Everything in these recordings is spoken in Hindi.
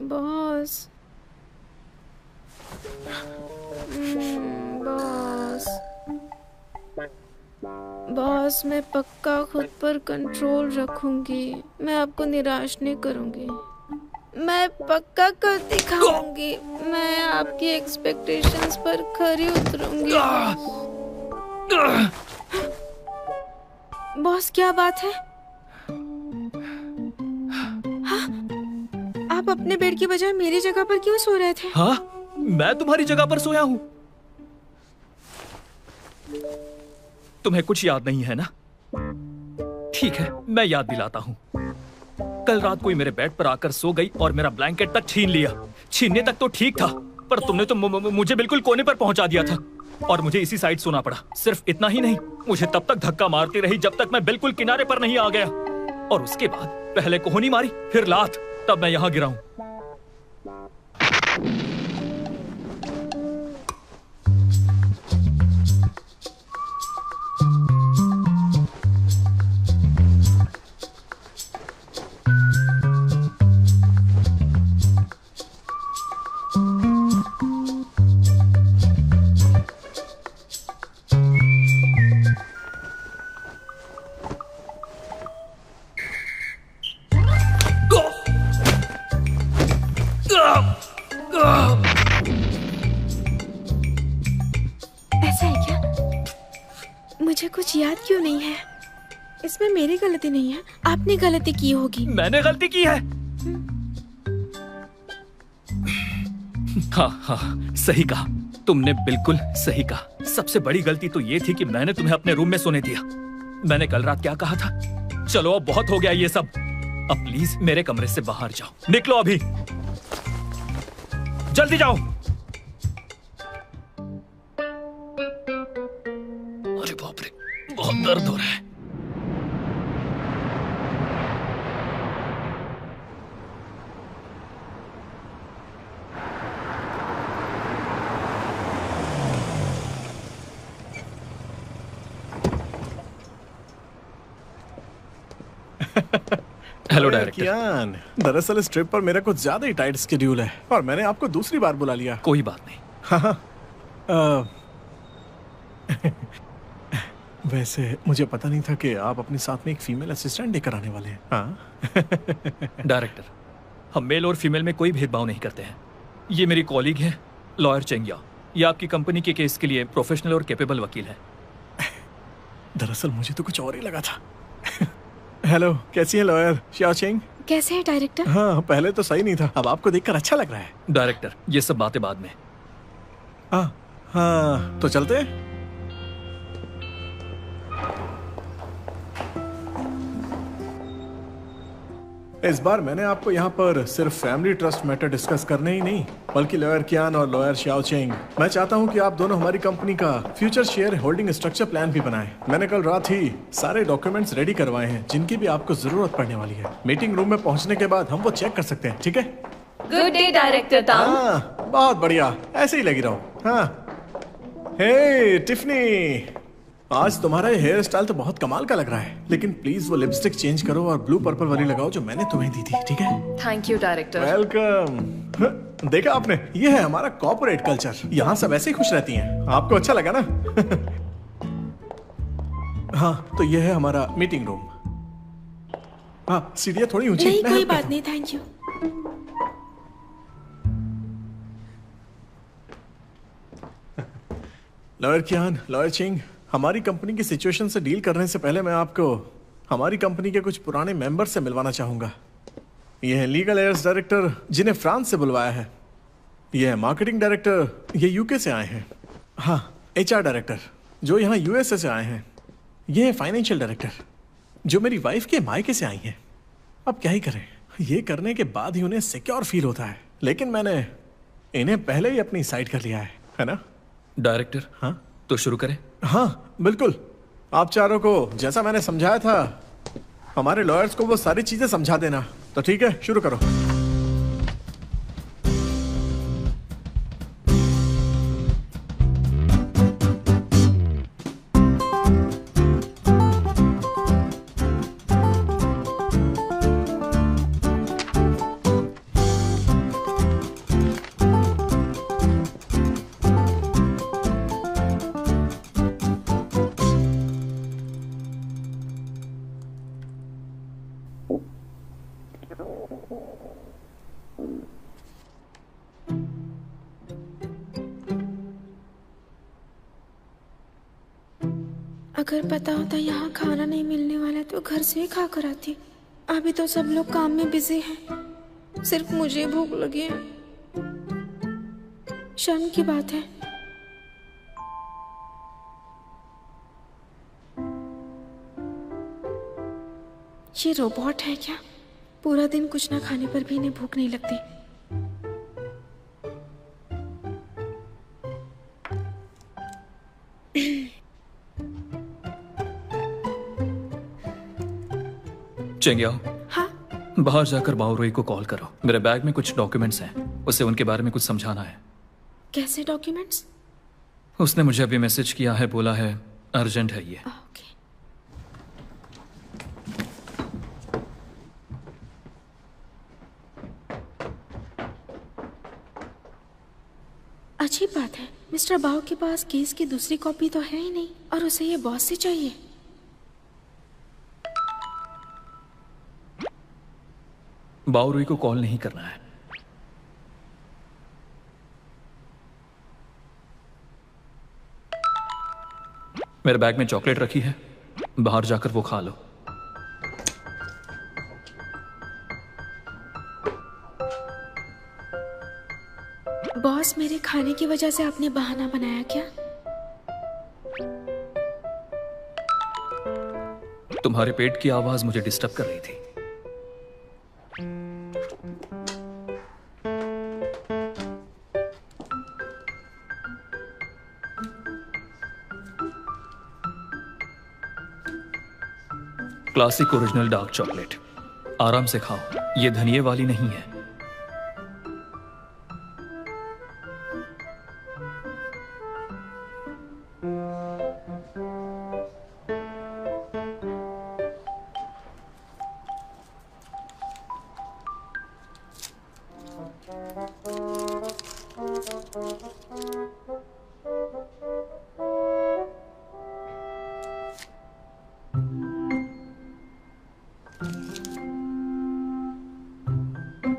बॉस। बॉस बॉस, मैं पक्का खुद पर कंट्रोल रखूंगी। मैं आपको निराश नहीं करूंगी। मैं पक्का कर दिखाऊंगी। मैं आपकी एक्सपेक्टेशंस पर खरी उतरूंगी। बॉस, क्या बात है? हाँ? आप अपने बेड की बजाय मेरी जगह पर क्यों सो रहे थे? हाँ, मैं तुम्हारी जगह पर सोया हूं। तुम्हें कुछ याद नहीं है ना? ठीक है, मैं याद दिलाता हूं। कल रात कोई मेरे बेड पर आकर सो गई और मेरा ब्लैंकेट तक छीन लिया। छीनने तक तो ठीक था, पर तुमने तो मुझे बिल्कुल कोने पर पहुंचा दिया था और मुझे इसी साइड सोना पड़ा। सिर्फ इतना ही नहीं, मुझे तब तक धक्का मारती रही जब तक मैं बिल्कुल किनारे पर नहीं आ गया। और उसके बाद पहले कोहनी मारी, फिर लात, तब मैं यहां गिरा हूं। ऐसा है क्या? मुझे कुछ याद क्यों नहीं है? इसमें मेरी गलती नहीं है, आपने गलती की होगी। मैंने गलती की है? हाँ हाँ, सही कहा तुमने, बिल्कुल सही कहा। सबसे बड़ी गलती तो ये थी कि मैंने तुम्हें अपने रूम में सोने दिया। मैंने कल रात क्या कहा था? चलो अब बहुत हो गया ये सब। अब प्लीज मेरे कमरे से बाहर जाओ। निकलो अभी, जल्दी जाओ। अरे बाप रे, बहुत दर्द हो रहा है। Hello director. कियान, दरअसल इस ट्रिप पर मेरा कुछ ज्यादा ही टाइट स्केड्यूल है और मैंने आपको दूसरी बार बुला लिया। कोई बात नहीं। हाँ, वैसे मुझे पता नहीं था कि आप अपने साथ में एक फीमेल असिस्टेंट लेकर आने वाले हैं। हाँ। डायरेक्टर, हम मेल और फीमेल में कोई भेदभाव नहीं करते हैं। ये मेरी कॉलीग है लॉयर चेंगिया। ये आपकी कंपनी के केस के लिए प्रोफेशनल और कैपेबल वकील है। दरअसल मुझे तो कुछ और ही लगा था। हेलो, कैसी है लॉयर शियाओ चेंग? कैसे है डायरेक्टर? हाँ, पहले तो सही नहीं था, अब आपको देखकर अच्छा लग रहा है। डायरेक्टर, ये सब बातें बाद में। हाँ, तो चलते हैं। इस बार मैंने आपको यहाँ पर सिर्फ फैमिली ट्रस्ट मैटर डिस्कस करने ही नहीं, बल्कि लॉयर कियान और लॉयर शियाओ चेंग, मैं चाहता हूँ कि आप दोनों हमारी कंपनी का future share holding structure plan भी बनाएं। मैंने कल रात ही सारे डॉक्यूमेंट्स रेडी करवाए हैं जिनकी भी आपको जरूरत पड़ने वाली है। मीटिंग रूम में पहुँचने के बाद हम वो चेक कर सकते हैं, ठीक है? गुड डे डायरेक्टर ताम। हाँ, बहुत बढ़िया, ऐसे ही लगी रहो। हाँ, हे टिफनी, आज तुम्हारा ये हेयर स्टाइल तो बहुत कमाल का लग रहा है, लेकिन प्लीज वो लिपस्टिक चेंज करो और ब्लू पर्पल वाली लगाओ जो मैंने तुम्हें दी थी, ठीक है? Thank you director. वेलकम। देखा आपने, ये है हमारा कॉर्पोरेट कल्चर। यहाँ सब ऐसे ही खुश रहती हैं। आपको अच्छा लगा ना? हाँ, तो ये है हमारा मीटिंग रूम। हाँ, सीढ़ियाँ थोड़ी ऊंची। नहीं, कोई बात नहीं, thank you. Lawyer Kian, lawyer Ching, हमारी कंपनी की सिचुएशन से डील करने से पहले मैं आपको हमारी कंपनी के कुछ पुराने मेंबर से मिलवाना चाहूंगा। ये है लीगल एयर्स डायरेक्टर जिन्हें फ्रांस से बुलवाया है। ये है मार्केटिंग डायरेक्टर, ये यूके से आए हैं। हाँ, एचआर डायरेक्टर जो यहाँ यूएसए से आए हैं। ये है फाइनेंशियल डायरेक्टर जो मेरी वाइफ के मायके से आई हैं। अब क्या ही करें, ये करने के बाद ही उन्हें सिक्योर फील होता है, लेकिन मैंने इन्हें पहले ही अपनी साइड कर लिया है ना? डायरेक्टर, हाँ तो शुरू करें? हाँ बिल्कुल। आप चारों को जैसा मैंने समझाया था, हमारे लॉयर्स को वो सारी चीजें समझा देना। तो ठीक है, शुरू करो। अगर पता होता यहाँ खाना नहीं मिलने वाला तो घर से ही खा कर आती। अभी तो सब लोग काम में बिजी हैं, सिर्फ मुझे भूख लगी है। शर्म की बात है। ये रोबोट है क्या? पूरा दिन कुछ ना खाने पर भी इन्हें भूख नहीं लगती। चेंगियाओ, हाँ, बाहर जाकर बाओरोई को कॉल करो। मेरे बैग में कुछ डॉक्यूमेंट्स हैं, उसे उनके बारे में कुछ समझाना है। कैसे डॉक्यूमेंट्स? उसने मुझे अभी मैसेज किया है, बोला है अर्जेंट है ये। ओके। अच्छी बात है, मिस्टर बाओ के पास केस की दूसरी कॉपी तो है ही नहीं और उसे ये बॉस से चाहिए। बाओरोई को कॉल नहीं करना है। मेरे बैग में चॉकलेट रखी है, बाहर जाकर वो खा लो। बॉस, मेरे खाने की वजह से आपने बहाना बनाया क्या? तुम्हारे पेट की आवाज मुझे डिस्टर्ब कर रही थी। क्लासिक ओरिजिनल डार्क चॉकलेट, आराम से खाओ, ये धनिये वाली नहीं है।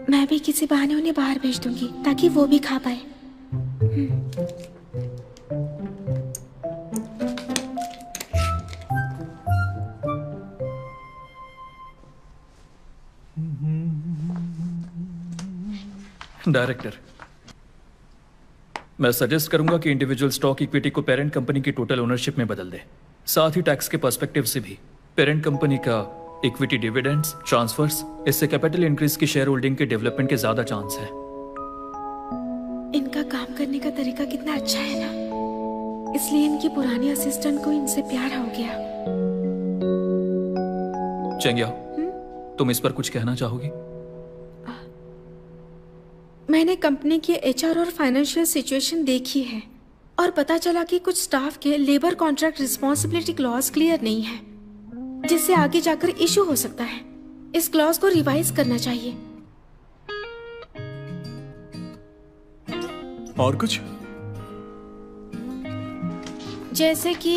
मैं भी किसी बहाने उन्हें बाहर भेज दूंगी ताकि वो भी खा पाए। डायरेक्टर, मैं सजेस्ट करूंगा कि इंडिविजुअल स्टॉक इक्विटी को पेरेंट कंपनी की टोटल ओनरशिप में बदल दे। साथ ही टैक्स के पर्सपेक्टिव से भी पेरेंट कंपनी का इक्विटी डिविडेंड्स, ट्रांसफर्स, इससे कैपिटल इंक्रीज की शेयर होल्डिंग के डेवलपमेंट के ज्यादा चांस है। इनका काम करने का तरीका कितना अच्छा है ना, इसलिए इनकी पुरानी असिस्टेंट को इनसे प्यार हो गया। चेंगिया, तुम इस पर कुछ कहना चाहोगी? मैंने कंपनी की एचआर और फाइनेंशियल सिचुएशन देखी है और पता चला कि कुछ स्टाफ के labour contract responsibility clause clear नहीं है, जिससे आगे जाकर इशू हो सकता है। इस क्लॉज को रिवाइज करना चाहिए। और कुछ? जैसे कि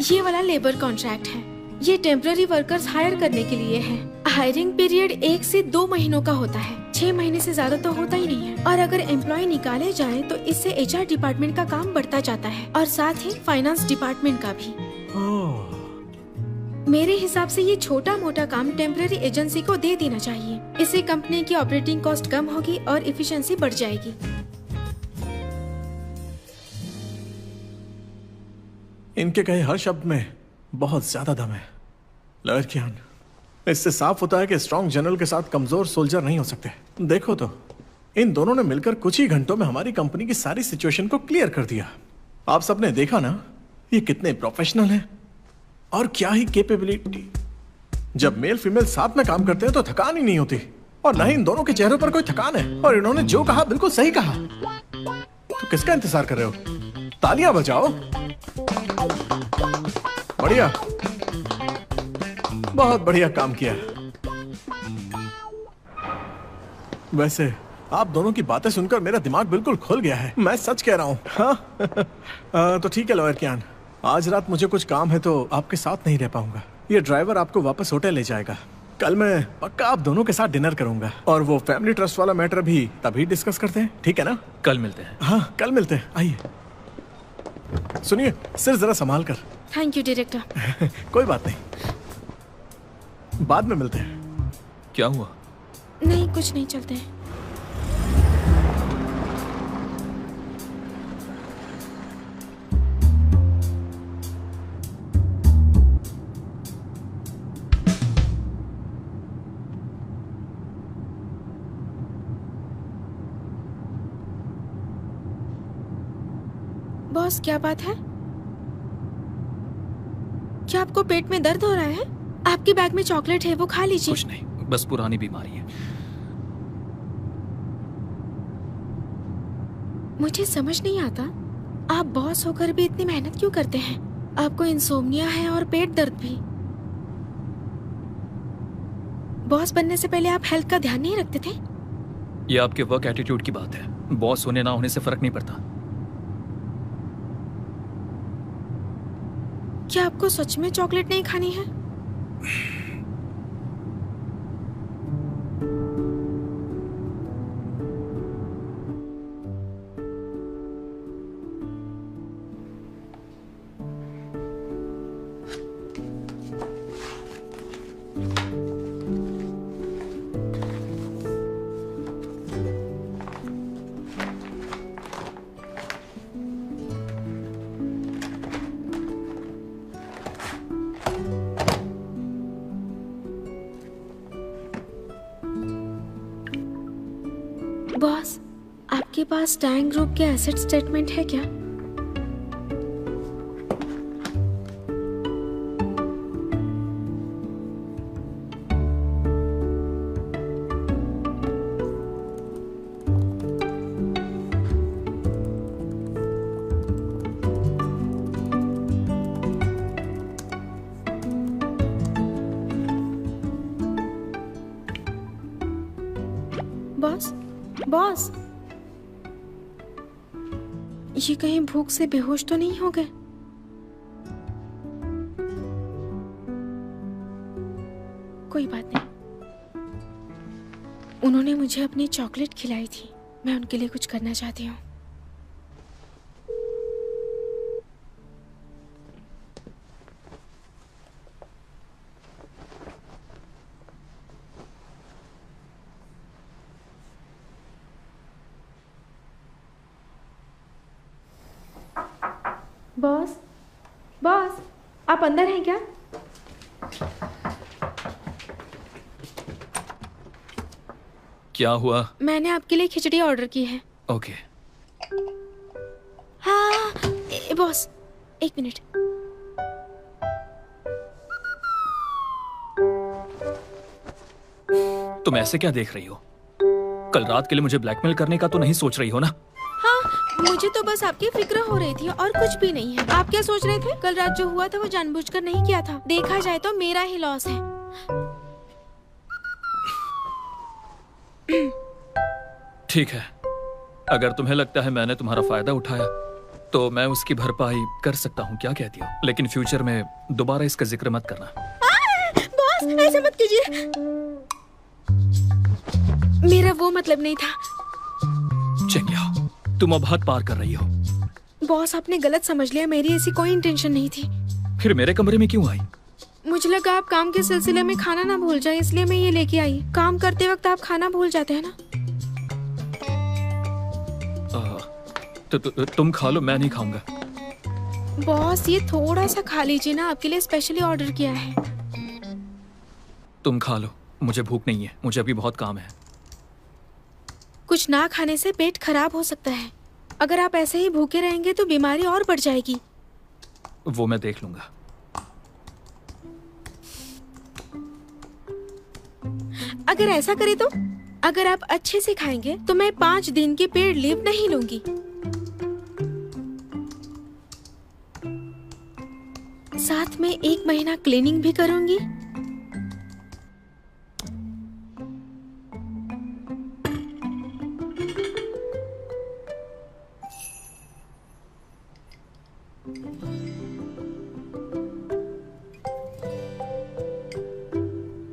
ये वाला लेबर कॉन्ट्रैक्ट है, ये टेम्पररी वर्कर्स हायर करने के लिए है। हायरिंग पीरियड 1 से 2 महीनों का होता है, 6 महीने से ज्यादा तो होता ही नहीं है। और अगर एम्प्लॉय निकाले जाए तो इससे एचआर डिपार्टमेंट का काम बढ़ता जाता है और साथ ही फाइनेंस डिपार्टमेंट का भी। मेरे हिसाब से ये छोटा मोटा काम टेम्पररी एजेंसी को दे देना चाहिए। इससे कंपनी की ऑपरेटिंग कॉस्ट कम होगी और इफिशिएंसी बढ़ जाएगी। इनके कहे हर शब्द में बहुत ज्यादा दम है। लॉयर कियान, इससे साफ होता है कि स्ट्रॉन्ग जनरल के साथ कमजोर सोल्जर नहीं हो सकते। देखो तो, इन दोनों ने मिलकर कुछ ही घंटों में हमारी कंपनी की सारी सिचुएशन को क्लियर कर दिया। आप सबने देखा ना, ये कितने प्रोफेशनल हैं और क्या ही कैपेबिलिटी। जब मेल फीमेल साथ में काम करते हैं तो थकान ही नहीं होती, और ना ही इन दोनों के चेहरों पर कोई थकान है। और इन्होंने जो कहा बिल्कुल सही कहा। तो किसका इंतजार कर रहे हो? तालियां बजाओ। बढ़िया, बहुत बढ़िया काम किया। वैसे आप दोनों की बातें सुनकर मेरा दिमाग बिल्कुल खुल गया है, मैं सच कह रहा हूँ। हाँ तो ठीक है लॉयर कियान, आज रात मुझे कुछ काम है तो आपके साथ नहीं रह पाऊंगा। ये ड्राइवर आपको वापस होटल ले जाएगा। कल मैं पक्का आप दोनों के साथ डिनर करूंगा, और वो फैमिली ट्रस्ट वाला मैटर भी तभी डिस्कस करते हैं, ठीक है ना? कल मिलते हैं। हाँ कल मिलते हैं, आइए। सुनिए, सिर जरा संभाल कर। Thank you director. कोई बात नहीं, बाद में मिलते हैं। क्या हुआ? नहीं कुछ नहीं, चलते हैं। बॉस क्या बात है? क्या आपको पेट में दर्द हो रहा है? आपके बैग में चॉकलेट है, वो खा लीजिए। कुछ नहीं, बस पुरानी बीमारी है। मुझे समझ नहीं आता, आप बॉस होकर भी इतनी मेहनत क्यों करते हैं? आपको इंसोम्निया है और पेट दर्द भी। बॉस बनने से पहले आप हेल्थ का ध्यान नहीं रखते थे? ये आपके वर्क एटीट्यूड की बात है। बॉस होने ना होने से फर्क नहीं पड़ता। क्या आपको सच में चॉकलेट नहीं खानी है? बॉस, आपके पास टैंग ग्रुप के एसेट स्टेटमेंट है क्या? बॉस, बॉस, ये कहीं भूख से बेहोश तो नहीं हो गए? कोई बात नहीं, उन्होंने मुझे अपनी चॉकलेट खिलाई थी, मैं उनके लिए कुछ करना चाहती हूँ। बॉस, बॉस, आप अंदर हैं क्या? क्या हुआ? मैंने आपके लिए खिचड़ी ऑर्डर की है। ओके। हाँ, बॉस, एक मिनट। तुम ऐसे क्या देख रही हो? कल रात के लिए मुझे ब्लैकमेल करने का तो नहीं सोच रही हो ना? हाँ, मुझे तो बस आपकी फिक्र हो रही थी और कुछ भी नहीं है। आप क्या सोच रहे थे? कल रात जो हुआ था वो जानबूझकर नहीं किया था। देखा जाए तो मेरा ही लॉस है। ठीक है, अगर तुम्हें लगता है मैंने तुम्हारा फायदा उठाया तो मैं उसकी भरपाई कर सकता हूँ। क्या कहती हो? लेकिन फ्यूचर में दोबारा इसका जिक्र मत करना। बॉस, ऐसे मत कीजिए, मेरा वो मतलब नहीं था। चेंगिया, तुम अब हद पार कर रही हो। बॉस, आपने गलत समझ लिया, मेरी ऐसी कोई इंटेंशन नहीं थी। फिर मेरे कमरे में क्यों आई? मुझे लगा आप काम के सिलसिले में खाना ना भूल जाए, इसलिए मैं ये लेके आई। काम करते वक्त आप खाना भूल जाते हैं ना। तुम खा लो, मैं नहीं खाऊंगा। बॉस, ये थोड़ा सा खा लीजिए ना, आपके लिए स्पेशली ऑर्डर किया है। तुम खा लो, मुझे भूख नहीं है, मुझे अभी बहुत काम है। कुछ ना खाने से पेट खराब हो सकता है। अगर आप ऐसे ही भूखे रहेंगे तो बीमारी और बढ़ जाएगी। वो मैं देख लूंगा। अगर ऐसा करे तो, अगर आप अच्छे से खाएंगे तो मैं 5 दिन की पेड लीव नहीं लूंगी। साथ में 1 महीना क्लीनिंग भी करूंगी।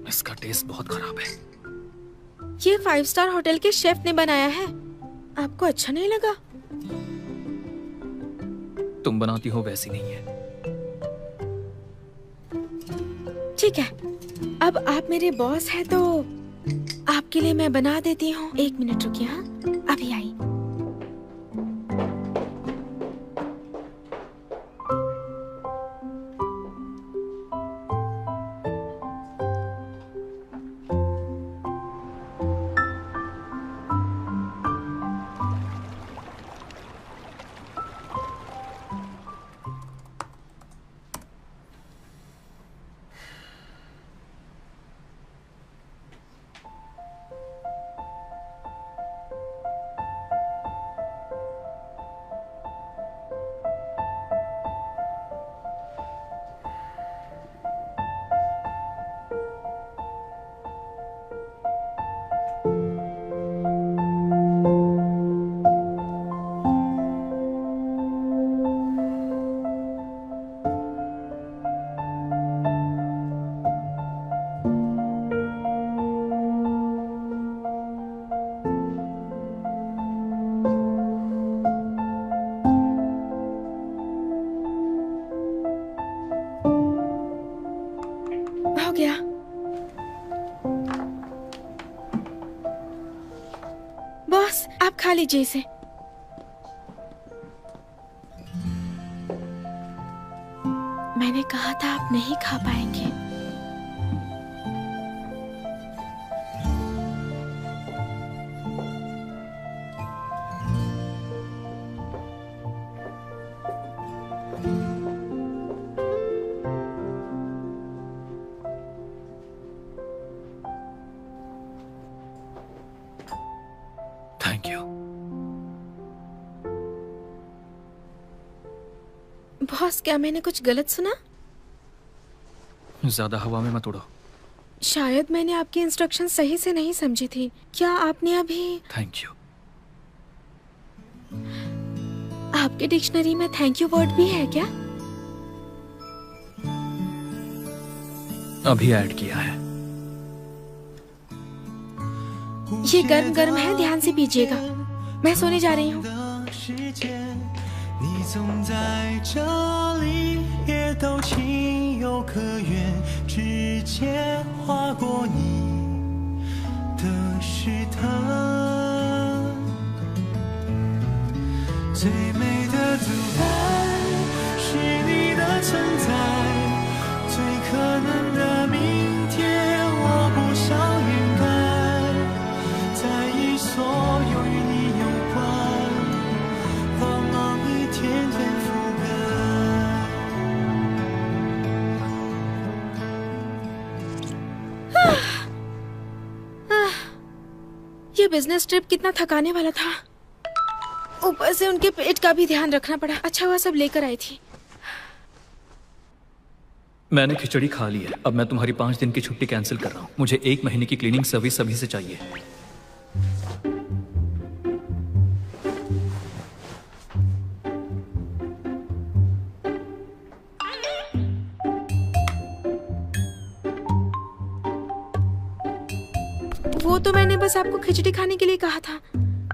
इसका टेस्ट बहुत खराब है। ये 5 स्टार होटल के शेफ ने बनाया है, आपको अच्छा नहीं लगा? तुम बनाती हो वैसी नहीं है। ठीक है, अब आप मेरे बॉस हैं तो आपके लिए मैं बना देती हूँ। 1 मिनट रुकिए, हाँ अभी आई। हो गया। बॉस आप खा लीजिए इसे। मैंने कहा था आप नहीं खा पाएंगे। Thank you. बॉस क्या मैंने कुछ गलत सुना? ज्यादा हवा में मत उड़ो। शायद मैंने आपकी इंस्ट्रक्शन सही से नहीं समझी थी। क्या आपने अभी? Thank you. आपके डिक्शनरी में थैंक यू वर्ड भी है क्या? अभी ऐड किया है। ये गर्म गर्म है, ध्यान से पीजिएगा। मैं सोने जा रही हूँ। 你总在这里，也都情有可原，指尖划过你的湿疼。最美的独白是你的存在，最可能的明天我不想掩盖，在意所有与你有关。 天天覆盖。ये बिजनेस ट्रिप कितना थकाने वाला था। ऊपर से उनके पेट का भी ध्यान रखना पड़ा। अच्छा हुआ सब लेकर आई थी। मैंने खिचड़ी खा ली है। अब मैं तुम्हारी 5 दिन की छुट्टी कैंसिल कर रहा हूँ। मुझे 1 महीने की क्लीनिंग सर्विस अभी से चाहिए। वो तो मैंने बस आपको खिचड़ी खाने के लिए कहा था।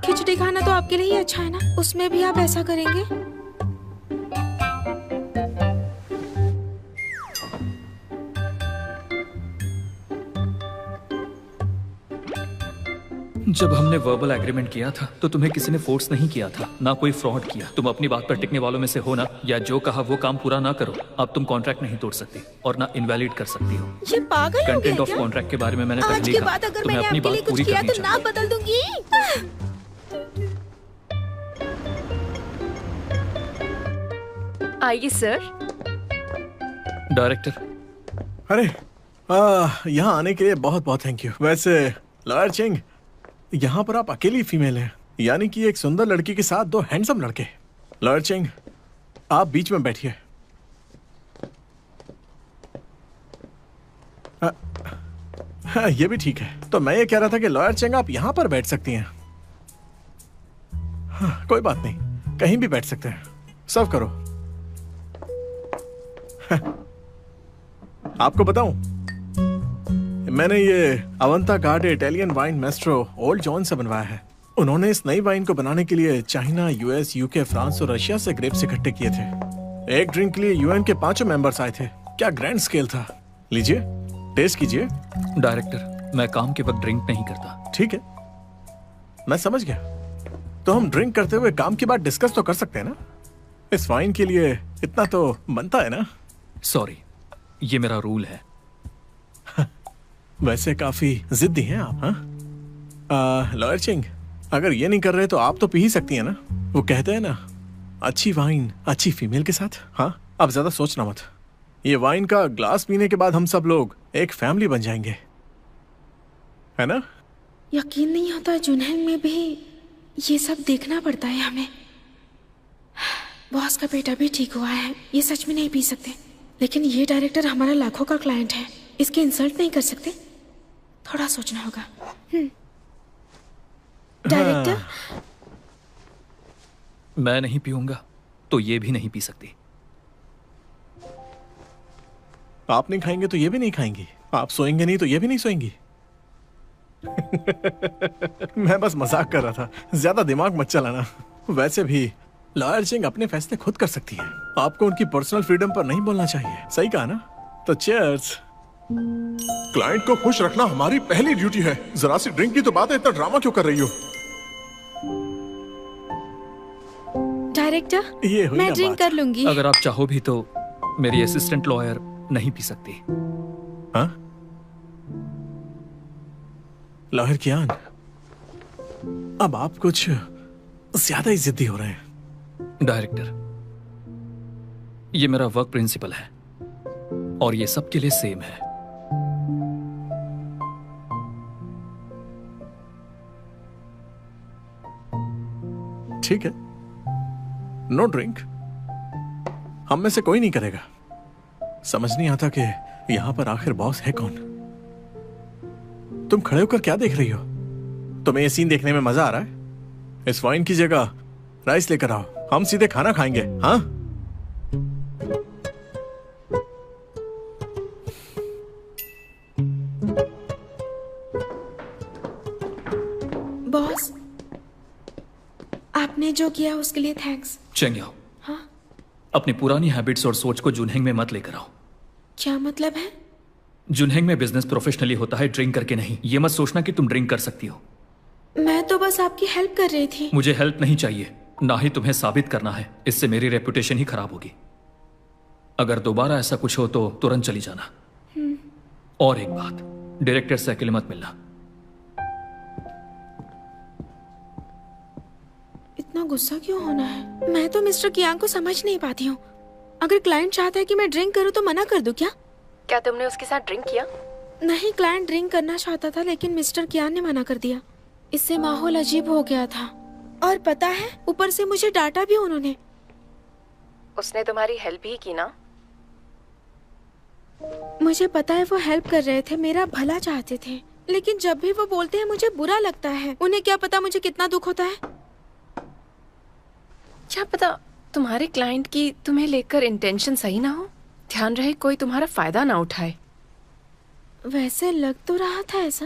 खिचड़ी खाना तो आपके लिए ही अच्छा है ना। उसमें भी आप ऐसा करेंगे? जब हमने वर्बल एग्रीमेंट किया था तो तुम्हें किसी ने फोर्स नहीं किया था, ना कोई फ्रॉड किया। तुम अपनी बात पर टिकने वालों में से हो ना। या जो कहा वो काम पूरा ना करो। अब तुम कॉन्ट्रैक्ट नहीं तोड़ सकती और ना इनवैलिड कर सकती हो। ये पागल हो गया कंटेंट ऑफ क्या? कॉन्ट्रैक्ट के बारे में मैंने आज पहले के कहा। बाद अगर तुम्हें मैंने अपनी आपके लिए बात कुछ पूरी किया करनी तो नाम बदल दूंगी। आइए सर। डायरेक्टर। अरे यहाँ आने के लिए बहुत बहुत थैंक यू। वैसे लॉयर चिंग, यहाँ पर आप अकेली फीमेल हैं, यानी कि एक सुंदर लड़की के साथ 2 हैंडसम लड़के। लॉयर चिंग, आप बीच में बैठिए। ये भी ठीक है। तो मैं ये कह रहा था कि लॉयर चिंग आप यहाँ पर बैठ सकती हैं। हाँ, कोई बात नहीं, कहीं भी बैठ सकते हैं। सर्व करो। आपको बताऊं, मैंने ये अवंता card Italian wine maestro old John से बनवाया है। उन्होंने इस नई वाइन को बनाने के लिए चाइना, यूएस, यूके, फ्रांस और रशिया से ग्रेप्स इकट्ठे किए थे। एक ड्रिंक के लिए यूएन के 5 मेंबर्स आए थे। क्या ग्रैंड स्केल था। लीजिए, टेस्ट कीजिए। डायरेक्टर, मैं काम के वक्त ड्रिंक नहीं करता। ठीक है, मैं समझ गया। तो हम ड्रिंक करते हुए काम की बात डिस्कस तो कर सकते हैं ना? इस वाइन के लिए इतना तो बनता है ना? सॉरी, ये मेरा रूल है। वैसे काफी जिद्दी हैं आप। हाँ, लॉयर चिंग, अगर ये नहीं कर रहे तो आप तो पी ही सकती हैं ना। वो कहते हैं ना, अच्छी वाइन अच्छी फीमेल के साथ। हाँ, अब ज्यादा सोचना मत। ये वाइन का ग्लास पीने के बाद हम सब लोग एक फैमिली बन जाएंगे, है ना? यकीन नहीं होता जुनैन में भी ये सब देखना पड़ता है हमें। बॉस का बेटा भी ठीक हुआ है, ये सच में नहीं पी सकते। लेकिन ये डायरेक्टर हमारा लाखों का क्लाइंट है, इसके इंसल्ट नहीं कर सकते। थोड़ा सोचना होगा। डायरेक्टर, मैं नहीं पीऊंगा तो ये भी नहीं पी सकती। आप नहीं खाएंगे तो ये भी नहीं खाएंगी। आप सोएंगे नहीं तो ये भी नहीं सोएंगी। मैं बस मजाक कर रहा था, ज्यादा दिमाग मत चलाना। वैसे भी लॉयर चिंग अपने फैसले खुद कर सकती है। आपको उनकी पर्सनल फ्रीडम पर नहीं बोलना चाहिए। सही कहा ना? तो चीयर्स। क्लाइंट को खुश रखना हमारी पहली ड्यूटी है। जरा सी ड्रिंक की तो बात है, इतना ड्रामा क्यों कर रही हो? डायरेक्टर, ये हुई मैं ना ड्रिंक बात। कर लूंगी। अगर आप चाहो भी तो मेरी असिस्टेंट लॉयर नहीं पी सकती। हाँ? लॉयर कियान, अब आप कुछ ज्यादा ही जिद्दी हो रहे हैं। डायरेक्टर, ये मेरा वर्क प्रिंसिपल है और ये सबके लिए सेम है। ठीक है, नो ड्रिंक। हम में से कोई नहीं करेगा। समझ नहीं आता कि यहां पर आखिर बॉस है कौन। तुम खड़े होकर क्या देख रही हो? तुम्हें ये सीन देखने में मजा आ रहा है? इस वाइन की जगह राइस लेकर आओ, हम सीधे खाना खाएंगे। हाँ, बॉस, आपने जो किया उसके लिए थैंक्स। चेंग्याओ, हाँ? अपनी पुरानी हैबिट्स और सोच को जुनहेंग में मत लेकर आओ। क्या मतलब है? जुनहेंग में बिजनेस प्रोफेशनली होता है, ड्रिंक करके नहीं। ये मत सोचना कि तुम ड्रिंक कर सकती हो। मैं तो बस आपकी हेल्प कर रही थी। मुझे हेल्प नहीं चाहिए, ना ही तुम्हें साबित करना है। इससे मेरी रेपुटेशन ही खराब होगी। अगर दोबारा ऐसा कुछ हो तो तुरंत चली जाना। और एक बात, डायरेक्टर से अकेले मत मिलना। इतना गुस्सा क्यों होना है? मैं तो मिस्टर कियांग को समझ नहीं पाती हूँ। अगर क्लाइंट चाहता है कि मैं ड्रिंक करूँ तो मना कर दूं क्या? क्या तुमने उसके साथ ड्रिंक किया? नहीं, क्लाइंट ड्रिंक करना चाहता था लेकिन मिस्टर कियान ने मना कर दिया। इससे माहौल अजीब हो गया था। और पता है, ऊपर से मुझे डांटा भी उन्होंने। उसने तुम्हारी हेल्प ही की ना? मुझे पता है वो हेल्प कर रहे थे, मेरा भला चाहते थे। लेकिन जब भी वो बोलते हैं मुझे बुरा लगता है। उन्हें क्या पता मुझे कितना दुख होता है। क्या पता तुम्हारे क्लाइंट की तुम्हें लेकर इंटेंशन सही ना हो। ध्यान रहे कोई तुम्हारा फायदा ना उठाए। वैसे लग तो रहा था ऐसा।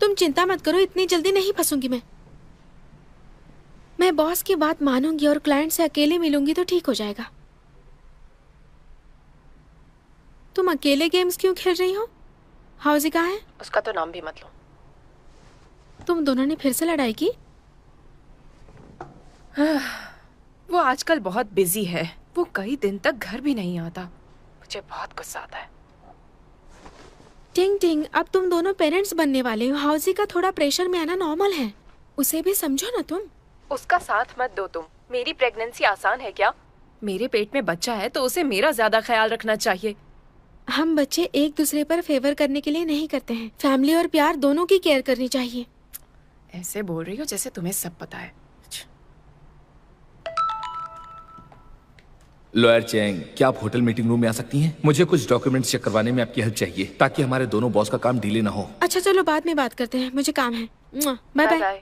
तुम चिंता मत करो, इतनी जल्दी नहीं फंसूंगी मैं बॉस की बात मानूंगी और क्लाइंट से अकेले मिलूंगी तो ठीक हो जाएगा। तुम अकेले गेम्स क्यों खेल रही हो? हाउजी कहाँ है? उसका तो नाम भी मत लो। तुम दोनों ने फिर से लड़ाई की? वो आजकल बहुत बिजी है। वो कई दिन तक घर भी नहीं आता। मुझे बहुत गुस्सा आता है। टिंग टिंग, अब तुम दोनों पेरेंट्स बनने वाले हो। हाउजी का थोड़ा प्रेशर में आना नॉर्मल है। उसे भी समझो ना तुम। उसका साथ मत दो तुम। मेरी प्रेगनेंसी आसान है क्या? मेरे पेट में बच्चा है तो उसे मेरा ज्यादा ख्याल रखना चाहिए। हम बच्चे एक दूसरे पर फेवर करने के लिए नहीं करते हैं। फैमिली और प्यार दोनों की केयर करनी चाहिए। ऐसे बोल रही हो जैसे तुम्हें सब पता है। लॉयर चेंग, क्या आप होटल मीटिंग रूम में आ सकती हैं? मुझे कुछ डॉक्यूमेंट्स चेक करवाने में आपकी हेल्प चाहिए ताकि हमारे दोनों बॉस का काम डिले ना हो। अच्छा चलो बाद में बात करते हैं, मुझे काम है। Bye bye.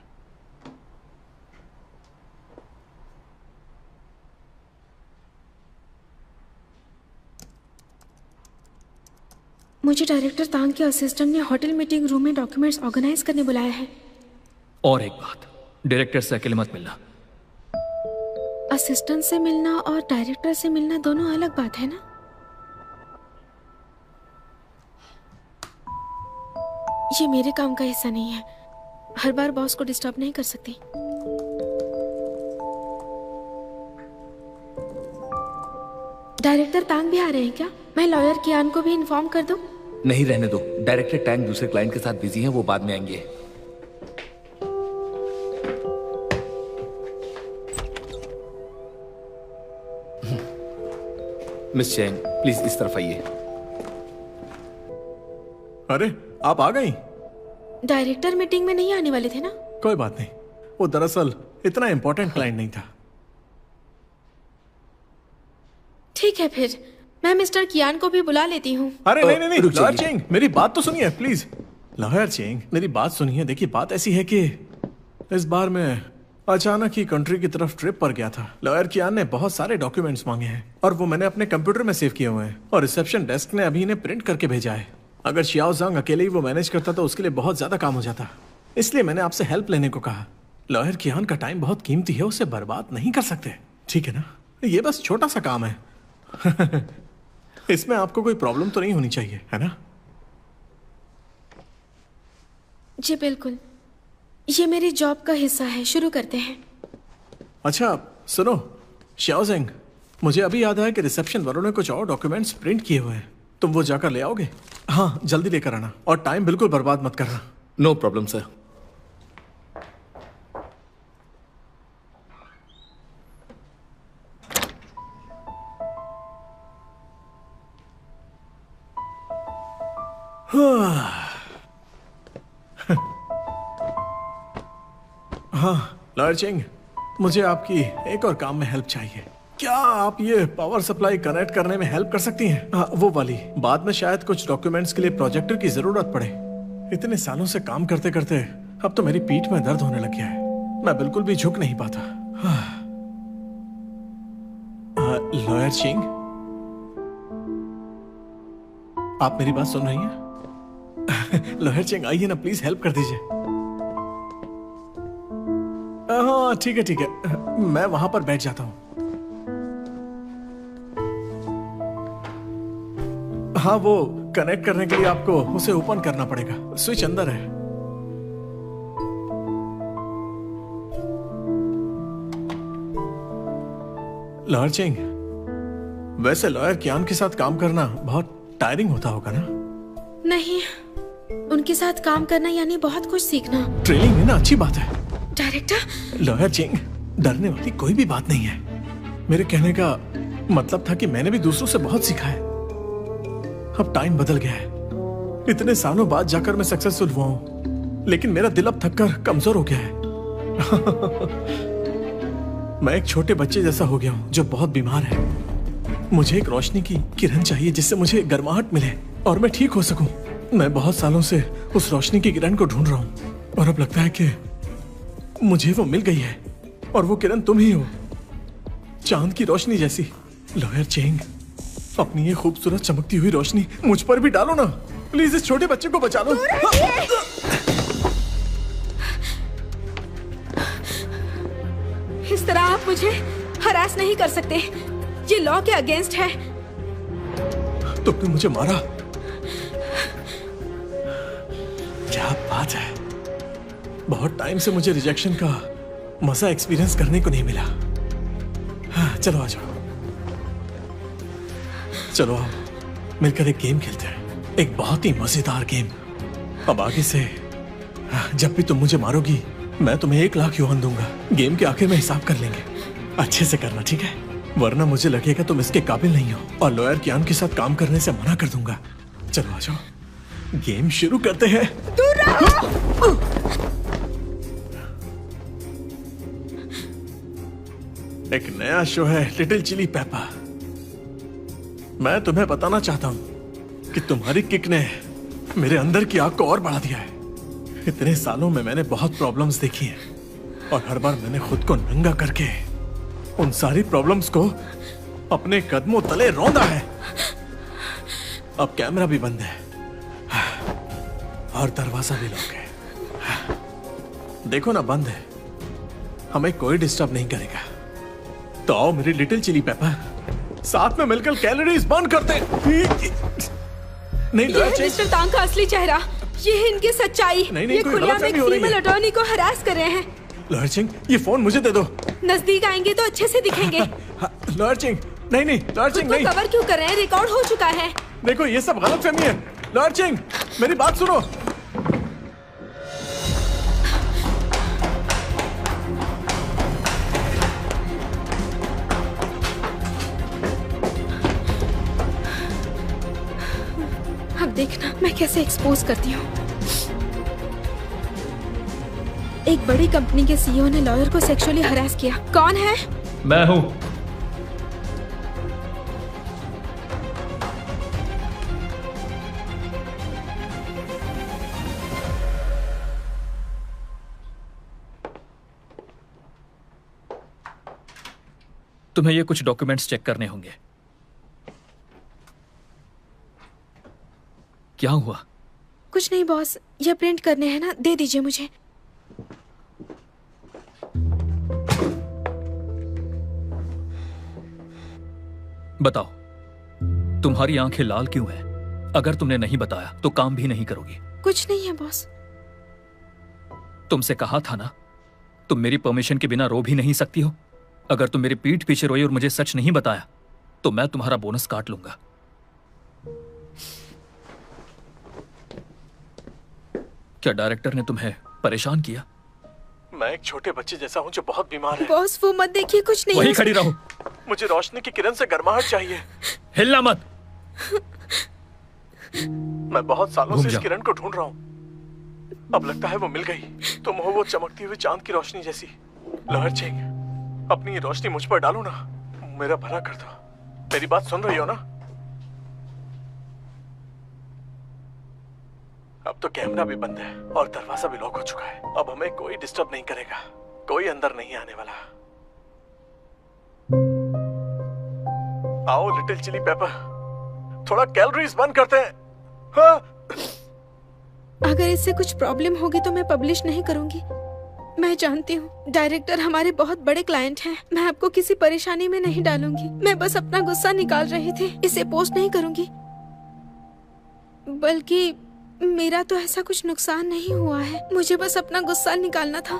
मुझे डायरेक्टर तांग के असिस्टेंट ने होटल मीटिंग रूम में डॉक्यूमेंट्स ऑर्गेनाइज करने बुलाया है। और एक बात, डायरेक्टर से अकेले मत मिलना। असिस्टेंट से मिलना और डायरेक्टर से मिलना दोनों अलग बात है ना? ये मेरे काम का हिस्सा नहीं है। हर बार बॉस को डिस्टर्ब नहीं कर सकती। डायरेक्टर तांग भी आ रहे हैं क्या? मैं लॉयर कियान को भी इन्फॉर्म कर दूं? नहीं, रहने दो। डायरेक्टर टैंग दूसरे क्लाइंट के साथ बिजी हैं, वो बाद में आएंगे। मिस चैंग, प्लीज इस तरफ आइए। अरे आप आ गई? डायरेक्टर मीटिंग में नहीं आने वाले थे ना? कोई बात नहीं, वो दरअसल इतना इंपॉर्टेंट क्लाइंट नहीं था। ठीक है, फिर मैं मिस्टर कियान को भी बुला लेती हूँ। अरे नहीं, रुक लॉयर जाइए। चेंग, मेरी बात तो सुनिए प्लीज। लॉयर चेंग, मेरी बात सुनिए। देखिए, बात ऐसी है कि इस बार मैं अचानक ही कंट्री की तरफ ट्रिप पर गया था। लॉयर कियान ने बहुत सारे डॉक्यूमेंट्स मांगे हैं और वो मैंने अपने कंप्यूटर में सेव किए हुए हैं और रिसेप्शन डेस्क ने अभी इन्हें प्रिंट करके भेजा है। अगर शियाओ ज़ांग अकेले ही वो मैनेज करता तो उसके लिए बहुत ज्यादा काम हो जाता, इसलिए मैंने आपसे हेल्प लेने को कहा। लॉयर कियान का टाइम बहुत कीमती है, उसे बर्बाद नहीं कर सकते, ठीक है ना? ये बस छोटा सा काम है। इसमें आपको कोई प्रॉब्लम तो नहीं होनी चाहिए, है ना? जी बिल्कुल, ये मेरी जॉब का हिस्सा है। शुरू करते हैं। अच्छा सुनो शियाओ ज़ेंग, मुझे अभी याद आया कि रिसेप्शन वालों ने कुछ और डॉक्यूमेंट्स प्रिंट किए हुए हैं। तुम वो जाकर ले आओगे? हाँ, जल्दी लेकर आना और टाइम बिल्कुल बर्बाद मत करना। No problem sir. हाँ लॉयर चेंग, मुझे आपकी एक और काम में हेल्प चाहिए। क्या आप ये पावर सप्लाई कनेक्ट करने में हेल्प कर सकती हैं? हाँ, वो वाली। बाद में शायद कुछ डॉक्यूमेंट्स के लिए प्रोजेक्टर की जरूरत पड़े। इतने सालों से काम करते करते अब तो मेरी पीठ में दर्द होने लग गया है, मैं बिल्कुल भी झुक नहीं पाता। लॉयर चेंग, आप मेरी बात सुन रही हैं? लॉयर चेंग आइए ना, प्लीज हेल्प कर दीजिए। हाँ ठीक है, मैं वहां पर बैठ जाता हूं। हाँ, वो कनेक्ट करने के लिए आपको उसे ओपन करना पड़ेगा, स्विच अंदर है। लॉयर चेंग, वैसे लॉयर कियान के साथ काम करना बहुत टायरिंग होता होगा ना? नहीं, उनके साथ काम करना यानी बहुत कुछ सीखना। ट्रेनिंग है ना, अच्छी बात है। डायरेक्टर, लॉयर चेंग, डरने वाली कोई भी बात नहीं है। मेरे कहने का मतलब था कि मैंने भी दूसरों से बहुत सीखा है। अब टाइम बदल गया है, इतने सालों बाद जाकर मैं सक्सेसफुल हुआ हूं, लेकिन मेरा दिल अब थककर कमजोर हो गया है। मैं एक छोटे बच्चे जैसा हो गया हूं जो बहुत बीमार है। मुझे एक रोशनी की किरण चाहिए जिससे मुझे गर्माहट मिले और मैं ठीक हो सकूं। मैं बहुत सालों से उस रोशनी की किरण को ढूंढ रहा हूं और अब लगता है कि मुझे वो मिल गई है, और वो किरण तुम ही हो, चांद की रोशनी जैसी। लॉयर चेंग, अपनी ये खूबसूरत चमकती हुई रोशनी मुझ पर भी डालो ना, प्लीज। इस छोटे बच्चे को बचा लो। इस तरह आप मुझे हरास नहीं कर सकते, ये लॉ के अगेंस्ट है। तुमने मुझे मारा? क्या बात है, बहुत टाइम से मुझे रिजेक्शन का मजा एक्सपीरियंस करने को नहीं मिला। हाँ, चलो आ जाओ, चलो आओ मिलकर एक गेम खेलते हैं, एक बहुत ही मजेदार गेम। अब आगे से जब भी तुम मुझे मारोगी मैं तुम्हें 1 लाख युआन दूंगा। गेम के आखिर में हिसाब कर लेंगे, अच्छे से करना, ठीक है? वरना मुझे लगेगा तुम इसके काबिल नहीं हो और लॉयर कियान के साथ काम करने से मना कर दूंगा। चलो आ जाओ, गेम शुरू करते हैं। एक नया शो है लिटिल चिली पेपर। मैं तुम्हें बताना चाहता हूं कि तुम्हारी किक ने मेरे अंदर की आग को और बढ़ा दिया है। इतने सालों में मैंने बहुत प्रॉब्लम्स देखी हैं और हर बार मैंने खुद को नंगा करके उन सारी प्रॉब्लम्स को अपने कदमों तले रौंदा है। अब कैमरा भी बंद है और दरवाजा भी लॉक है। देखो ना, बंद है, हमें कोई डिस्टर्ब नहीं करेगा। तो आओ मेरी लिटिल चिली पेपर, साथ में मिलकर कैलोरीज बर्न करते। नहीं ये है मिस्टर तांग का असली चेहरा। ये है इनकी सच्चाई। नहीं, ये कोई खुलेआम एक गलतफहमी हो रही फीमेल है। अटॉर्नी को हरास कर रहे हैं। लॉयर चिंग, ये फोन मुझे दे दो। नजदीक आएंगे तो अच्छे से दिखेंगे। लॉयर चिंग, नहीं लॉयर चिंग, खुद नहीं। को कवर क्यों कर रहे हैं? रिकॉर्ड हो चुका है। देखो ये सब गलतफहमी है। लॉयर चिंग, मेरी बात सुनो। अब देखना मैं कैसे एक्सपोज करती हूँ। एक बड़ी कंपनी के सीईओ ने लॉयर को सेक्सुअली हरास किया। कौन है? मैं हूं। तुम्हें ये कुछ डॉक्यूमेंट्स चेक करने होंगे। क्या हुआ? कुछ नहीं बॉस, ये प्रिंट करने हैं ना, दे दीजिए मुझे। बताओ, तुम्हारी आंखें लाल क्यों हैं? अगर तुमने नहीं बताया तो काम भी नहीं करोगी। कुछ नहीं है बॉस। तुमसे कहा था ना, तुम मेरी परमिशन के बिना रो भी नहीं सकती हो। अगर तुम मेरी पीठ पीछे रोई और मुझे सच नहीं बताया तो मैं तुम्हारा बोनस काट लूंगा। क्या डायरेक्टर ने तुम्हें परेशान किया? मैं एक छोटे बच्चे जैसा हूँ जो बहुत बीमार है। बॉस वो मत देखिए, कुछ नहीं वहीं है। खड़ी रहो। मुझे रोशनी की किरण से गर्माहट चाहिए। हिलना मत। मैं बहुत सालों घूम से इस जाओ। किरण को ढूंढ रहा हूँ। अब लगता है वो मिल गई। तुम हो वो चमकती हुई चांद की रोशनी जैसी। लॉयर चिंग, अपनी ये रोशनी मुझ पर डालो ना, मेरा भला कर दो। मेरी बात सुन रही हो ना? अब तो कैमरा भी बंद है और दरवाजा भी लॉक हो चुका है। अब हमें कोई डिस्टर्ब नहीं करेगा, कोई अंदर नहीं आने वाला। आओ लिटिल चिली पेपर, थोड़ा कैलोरीज बर्न करते हैं। हाँ? अगर इससे कुछ प्रॉब्लम होगी तो मैं पब्लिश नहीं करूंगी। मैं जानती हूँ डायरेक्टर हमारे बहुत बड़े क्लाइंट हैं। मैं आपको किसी परेशानी में नहीं डालूंगी। मैं बस अपना गुस्सा निकाल रही थी। इसे पोस्ट नहीं करूंगी। बल्कि मेरा तो ऐसा कुछ नुकसान नहीं हुआ है। मुझे बस अपना गुस्सा निकालना था।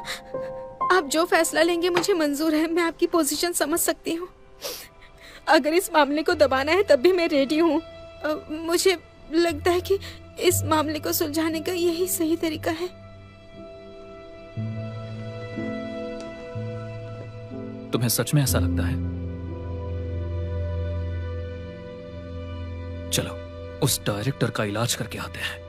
आप जो फैसला लेंगे मुझे मंजूर है। मैं आपकी पोजीशन समझ सकती हूँ। अगर इस मामले को दबाना है तब भी मैं रेडी हूँ। मुझे लगता है कि इस मामले को सुलझाने का यही सही तरीका है। तुम्हें सच में ऐसा लगता है? चलो उस डायरेक्टर का इलाज करके आते हैं।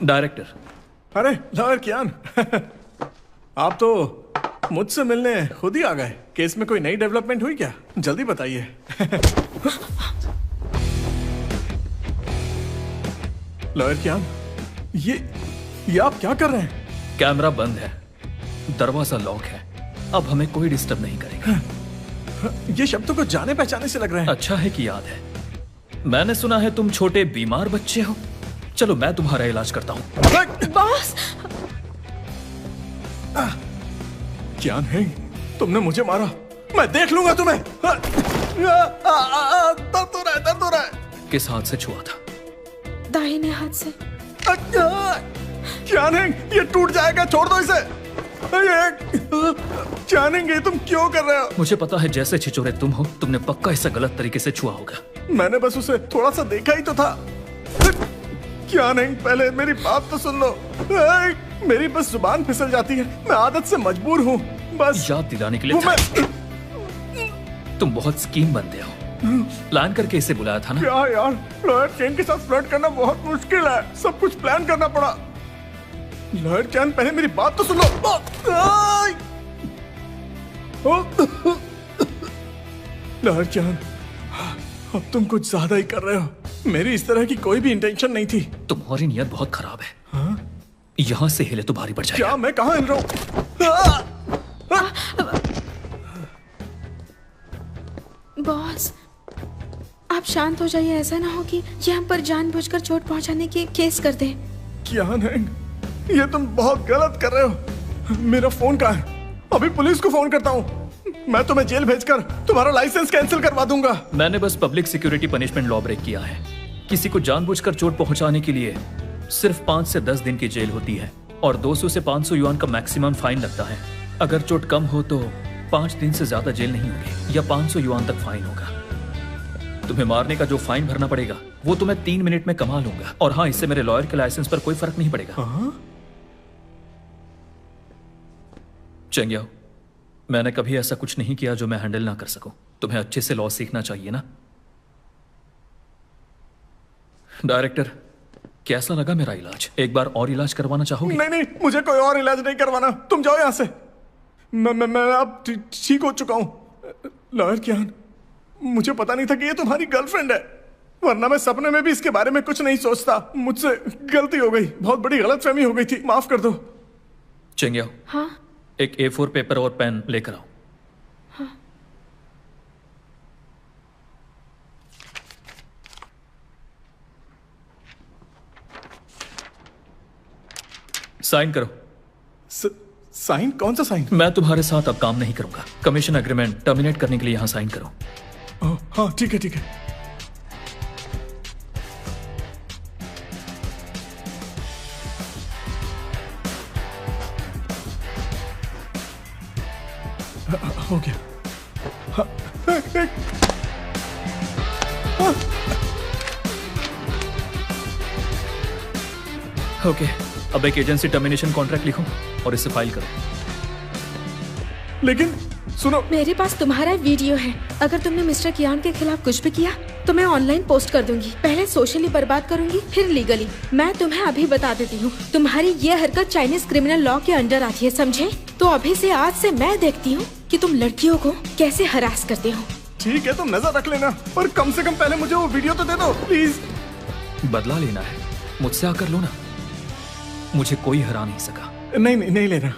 डायरेक्टर। अरे लॉयर कियान, आप तो मुझसे मिलने खुद ही आ गए। केस में कोई नई डेवलपमेंट हुई क्या? जल्दी बताइए। लॉयर कियान, ये आप क्या कर रहे हैं? कैमरा बंद है, दरवाजा लॉक है। अब हमें कोई डिस्टर्ब नहीं करेगा। ये शब्दों को जाने पहचाने से लग रहे हैं। अच्छा है कि याद है। मैंने सुना है तुम छोटे बीमार बच्चे हो। चलो मैं तुम्हारा इलाज करता हूँ। बॉस! कियान है, तुमने मुझे मारा। मैं देख लूंगा तुम्हें। दर्द हो रहा है, दर्द हो रहा है। किस हाथ से छुआ था? दाहिने हाथ से। कियान है, ये टूट जाएगा, छोड़ दो इसे। कियान है, ये तुम क्यों कर रहे हो? मुझे पता है जैसे छिचोरे तुम हो, तुमने पक्का इसे गलत तरीके से छुआ होगा। मैंने बस उसे थोड़ा सा देखा ही तो था। क्या नहीं, पहले मेरी बात तो सुन लो। मेरी बस जुबान फिसल जाती है। मैं आदत से मजबूर हूँ। बस याद दिलाने के लिए तुम बहुत स्कीम बनते हो। प्लान करके इसे बुलाया था ना? क्या यार, लॉयर चेन के साथ फ्लर्ट करना बहुत मुश्किल है। सब कुछ प्लान करना पड़ा। लॉयर जान, पहले मेरी बात तो सुन लो। लॉयर जान, अब तुम कुछ ज्यादा ही कर रहे हो। मेरी इस तरह की कोई भी इंटेंशन नहीं थी। तुम्हारी नियत बहुत खराब है। यहाँ से हिले तो भारी पड़ जाएगा। क्या मैं कहाँ हिल रहा हूँ? बॉस, आप शांत हो जाइए। ऐसा ना हो कि ये हम पर जानबूझकर चोट पहुंचाने की केस कर दे। क्या नहीं, ये तुम बहुत गलत कर रहे हो। मेरा फोन कहाँ है? अभी पुलिस को फोन करता हूँ। मैं तुम्हें जेल भेजकर तुम्हारा लाइसेंस कैंसिल करवा दूंगा। मैंने बस public security punishment law break किया है। किसी को जानबूझकर चोट पहुंचाने के लिए सिर्फ 5 से 10 दिन की जेल होती है और 200 से 500 युआन का मैक्सिमम फाइन लगता है। अगर चोट कम हो तो 5 दिन से ज्यादा जेल नहीं होगी या 500 युआन तक फाइन होगा। तुम्हें मारने का जो फाइन भरना पड़ेगा वो तो मैं 3 मिनट में कमा लूंगा। और हाँ, इससे मेरे लॉयर के लाइसेंस पर कोई फर्क नहीं पड़ेगा। चेंगियाओ, मैंने कभी ऐसा कुछ नहीं किया जो मैं हैंडल ना कर सकूं। तुम्हें अच्छे से लॉ सीखना चाहिए ना। मैं कैसा लगा मेरा इलाज? एक बार और इलाज करवाना चाहोगे? नहीं नहीं, मुझे कोई और इलाज नहीं करवाना। तुम जाओ यहाँ से। मैं अब ठीक हो चुका हूँ। लॉयर कियान, मुझे पता नहीं था कि ये तुम्हारी गर्लफ्रेंड है, वरना मैं सपने में भी इसके बारे में कुछ नहीं सोचता। मुझसे गलती हो गई, बहुत बड़ी गलतफहमी हो गई थी, माफ कर दो। चेंगियाओ, हाँ? एक A4 पेपर और पेन लेकर आओ। हाँ। साइन करो। साइन? कौन सा साइन? मैं तुम्हारे साथ अब काम नहीं करूंगा। कमीशन एग्रीमेंट टर्मिनेट करने के लिए यहां साइन करो। हाँ ठीक है ठीक है। हो गया। ओके, अब एक एजेंसी टर्मिनेशन कॉन्ट्रैक्ट लिखो और इसे फाइल करो। लेकिन सुनो, मेरे पास तुम्हारा वीडियो है। अगर तुमने मिस्टर कियान के खिलाफ कुछ भी किया तो मैं ऑनलाइन पोस्ट कर दूंगी। पहले सोशली बर्बाद करूंगी, फिर लीगली। मैं तुम्हें अभी बता देती हूँ, तुम्हारी ये हरकत चाइनीज क्रिमिनल लॉ के अंडर आती है, समझे? तो अभी से आज से मैं देखती हूँ कि तुम लड़कियों को कैसे हरास करते हो। ठीक है, तुम नजर रख लेना, पर कम से कम पहले मुझे वो वीडियो तो दे दो प्लीज। बदला लेना है? मुझसे आकर लो ना, मुझे कोई हरा नहीं सका। नहीं नहीं नहीं लेना।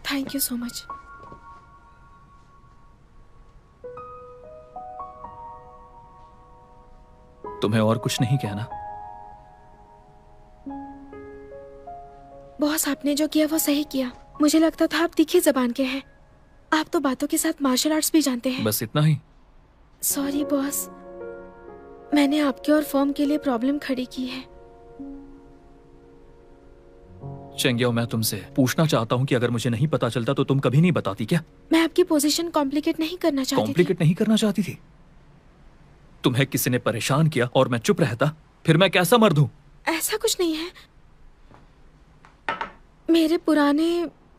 Thank you so much. तुम्हें और कुछ नहीं कहना? बॉस, आपने जो किया वो सही किया। मुझे लगता था आप तीखी जबान के हैं। आप तो बातों के साथ मार्शल आर्ट्स भी जानते हैं। बस इतना ही? सॉरी बॉस, मैंने आपके और फर्म के लिए प्रॉब्लम खड़ी की है। चेंगियाओ, मैं तुमसे पूछना चाहता हूँ कि अगर मुझे नहीं पता चलता तो तुम कभी नहीं बताती क्या? मैं आपकी पोजीशन कॉम्प्लिकेट नहीं करना चाहती थी। कॉम्प्लिकेट नहीं करना चाहती थी? तुम्हें किसी ने परेशान किया और मैं चुप रहता, फिर मैं कैसा मर्द हूं? ऐसा कुछ नहीं है। मेरे पुराने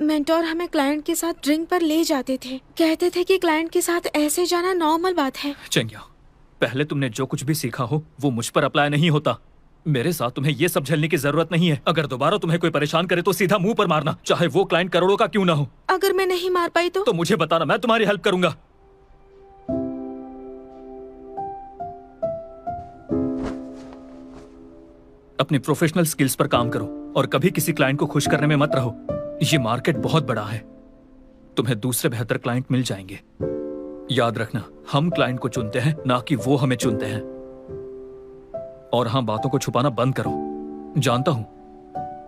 मेंटोर हमें क्लाइंट के साथ ड्रिंक पर ले जाते थे, कहते थे कि क्लाइंट के साथ ऐसे जाना नॉर्मल बात है। चंग्या, पहले तुमने जो कुछ भी सीखा हो वो मुझ पर अप्लाई नहीं होता। मेरे साथ तुम्हें ये सब झेलने की जरूरत नहीं है। अगर दोबारा तुम्हें कोई परेशान करे तो सीधा मुंह पर मारना, चाहे वो क्लाइंट करोड़ों का क्यों ना हो। अगर मैं नहीं मार पाई तो मुझे बताना, मैं तुम्हारी हेल्प करूंगा। अपनी प्रोफेशनल स्किल्स पर काम करो और कभी किसी क्लाइंट को खुश करने में मत रहो। ये मार्केट बहुत बड़ा है, तुम्हें दूसरे बेहतर क्लाइंट मिल जाएंगे। याद रखना, हम क्लाइंट को चुनते हैं, ना कि वो हमें चुनते हैं। और हाँ, बातों को छुपाना बंद करो। जानता हूं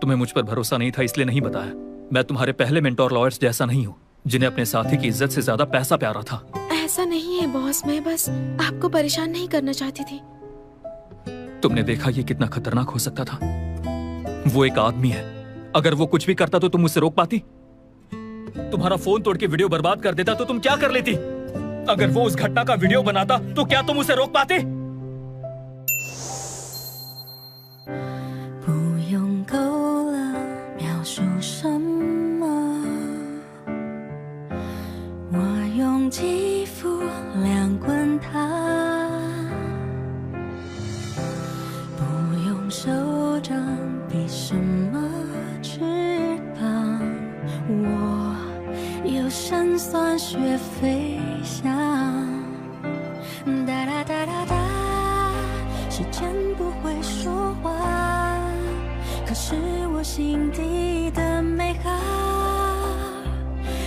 तुम्हें मुझ पर भरोसा नहीं था, इसलिए नहीं बताया। मैं तुम्हारे पहले मेंटोर लॉयर्स जैसा नहीं हूं, जिन्हें अपने साथी की इज्जत से ज्यादा पैसा प्यारा था। ऐसा नहीं है बॉस, मैं बस आपको परेशान नहीं करना चाहती थी। तुमने देखा ये कितना खतरनाक हो सकता था। वो एक आदमी है, अगर वो कुछ भी करता तो तुम उसे रोक पाती? तुम्हारा फोन तोड़ के वीडियो बर्बाद कर देता तो तुम क्या कर लेती? अगर वो उस घटना का वीडियो बनाता तो क्या तुम उसे रोक पाती? 不用够了描述什么，我用肌肤量滚它，不用手掌比什么翅膀，我有辛酸学飞翔，哒哒哒哒哒，时间不会说话，可是我心底的美好，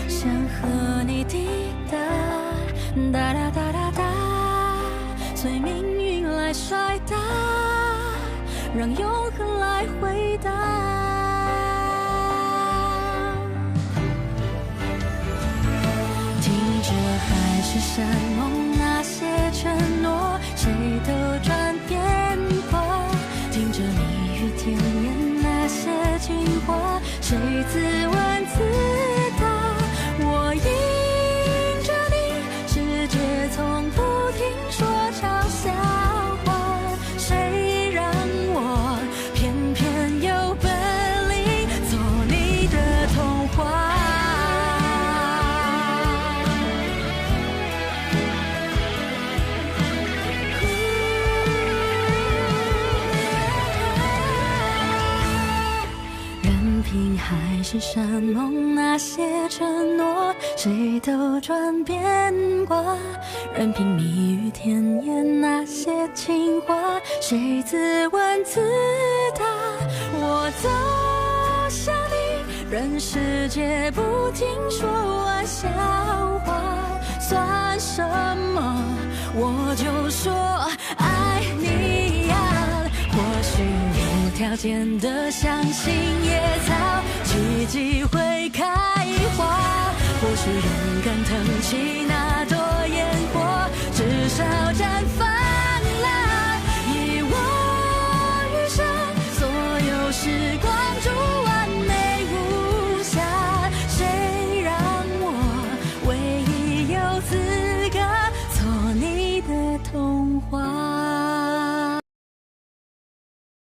想和你抵达，哒哒哒哒哒，随命运来甩打，让永恒来回答。听着海誓山盟那些承诺，谁都转变过，听着蜜语甜言那些情话，谁自问自答。我迎着你，世界从不停说嘲笑话，谁让我偏偏有本领做你的童话。任凭海誓山盟那些承诺，谁都转变过，任凭蜜语甜言那些情话，谁自问自答。我走向你，任世界不停说玩笑话，算什么？我就说爱你呀。或许无条件的相信野草奇迹会开花，或许勇敢腾起那朵烟火。